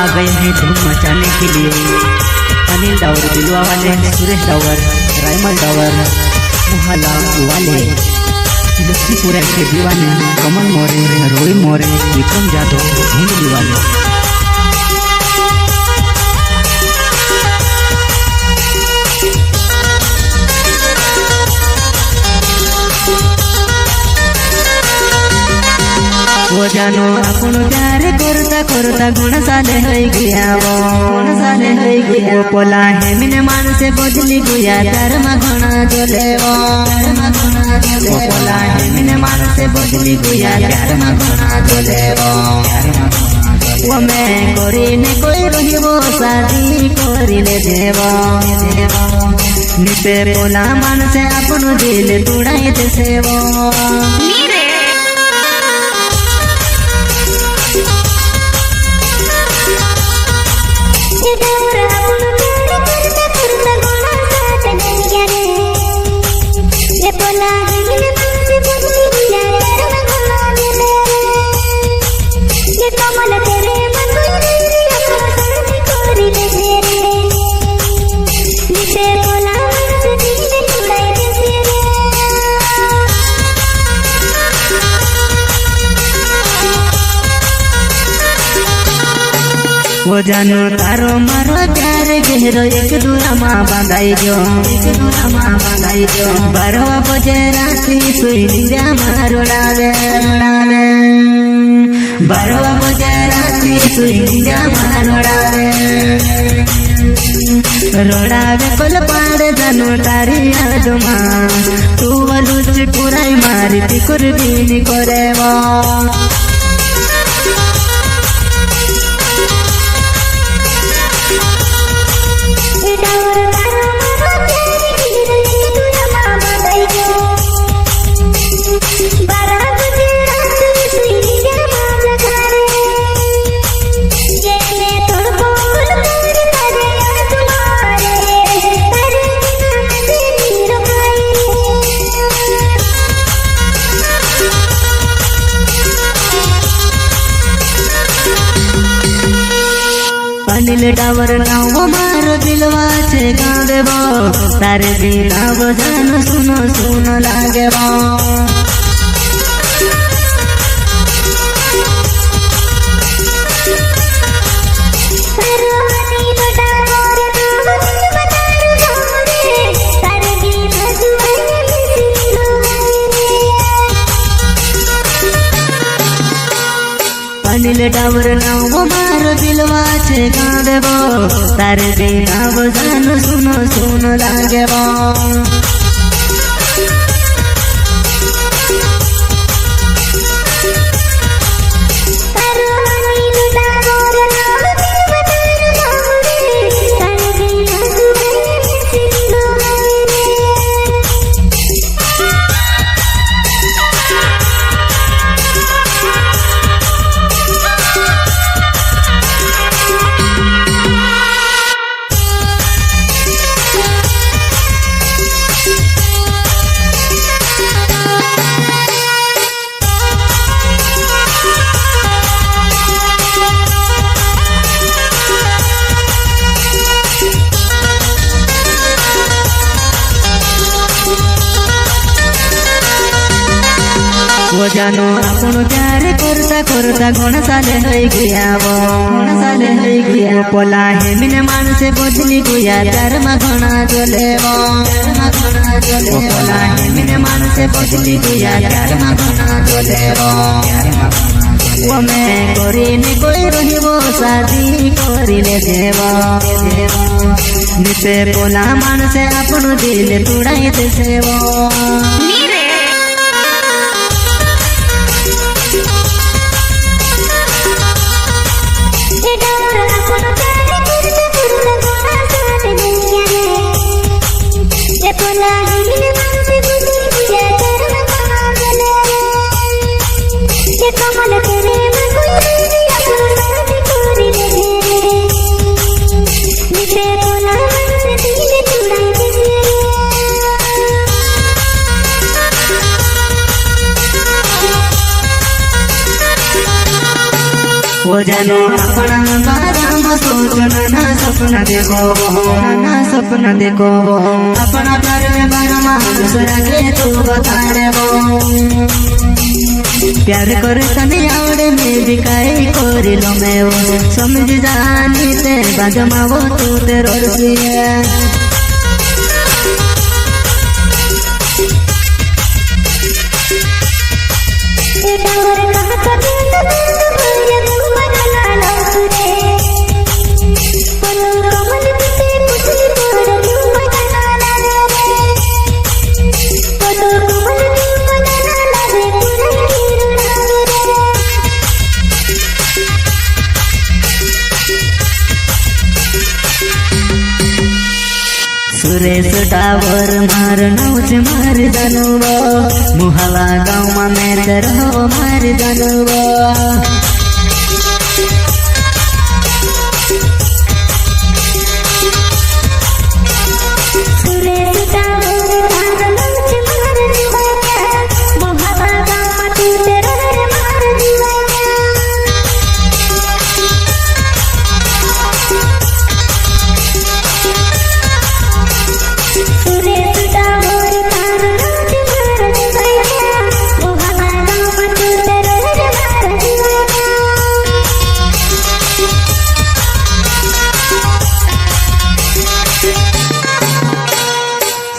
आ गए हैं धूम मचाने के लिए। अनिल डावर, बिलवा वाले, सुरेश डावर, रायमल डावर, मुहाला वाले, लक्ष्मीपुरा के दीवाने, कमल मोरे, रोई मोरे, विक्रम जादव, हिंदली वाले। वो जानो अपन प्यार करता करता गुण साले हो गया पोला है मिने मान से बदली गुया तार मगना जोले वो पोला है मिने मान से बदली गुया तार मगना जोले वो मैं कोरी ने कोई रही वो शादी कोरी ले देवो निते पोला मान से अपन दिल तुड़ाई दे से वो वो जानो तारो मारो प्यार गहरो एक दूरा माँ बांधाई जो 12 बजे राती सुई निंदा मारो लावे 12 बजे राती सुई निंदा मारो रोड़ावे कोल पाड़ जानो तारी याद माँ तू वलुच पुराई मारी ती कुर्बीनी करे वो अनिल डावर नाव मारो दिलवा से गावे वो तारे बिना वो जान सुनो सुनो लागे वो अनिल डावर नाव मारो दिलवा से गावे वो तारे बिना वो जान सुनो सुनो लागे वो वो जानो अपन प्यार करता करता घण साले हो गया पोला है मिने मान से बदली गुया तार मगना जोले वो पोला है मिने मान से बदली गुया तार मगना जोले वो मैं कोरी ने कोई रही वो शादी कोरी ले देवो निते पोला मान से अपन दिल तुड़ाई दे से वो वो जानो अपना बाराम सोचो ना सपना देखो, ना सपना देखो अपना प्यार में बाराम दूसरा के तू बता दे वो प्यार कर तने आवड़े में भी काई कोरी लो मैं वो समझ जानी ते बाजमा वो तू तेरो रसिया सुरेश टावर मार नौच मार जानव मुहाला गाँव में मैं रहो मार जानव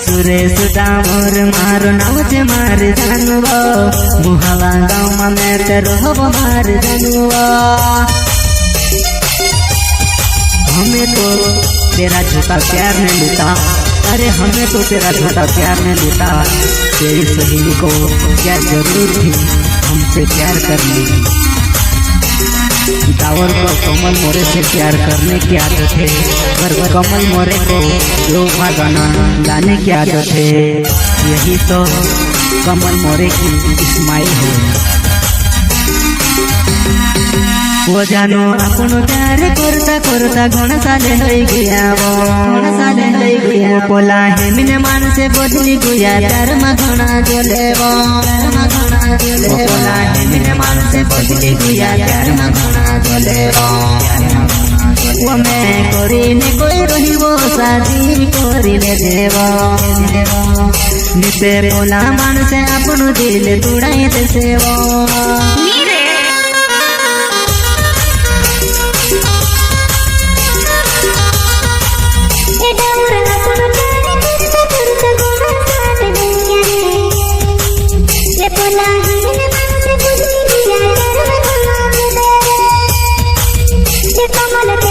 सुरेश टावर मारो नौच मार जानव मुहाला गाँव में मैं रहो मार जानव हमें तो तेरा झूठा प्यार ने लूटा, अरे हमें तो तेरा झूठा प्यार ने लूटा। तेरी सहेली को क्या जरूरत थी हमसे प्यार करने की। टावर को कमल मोरे से प्यार करने की आदत है, पर कमल मोरे को लोहा गाना गाने की आदत है। यही तो कमल मोरे की स्माइल है। वो जानो अपनो प्यार करता करता घण साले होई गया वो पोला है मिने मान से बदली गया प्यार में घना जोले वो पोला है मिने मान से बदली गया प्यार में घना जोले वो मैं कोरी ने कोई रही वो शादी कोरी ले देवो निते पोला मान से अपनो दिल तुड़ाई दे सेवो कमल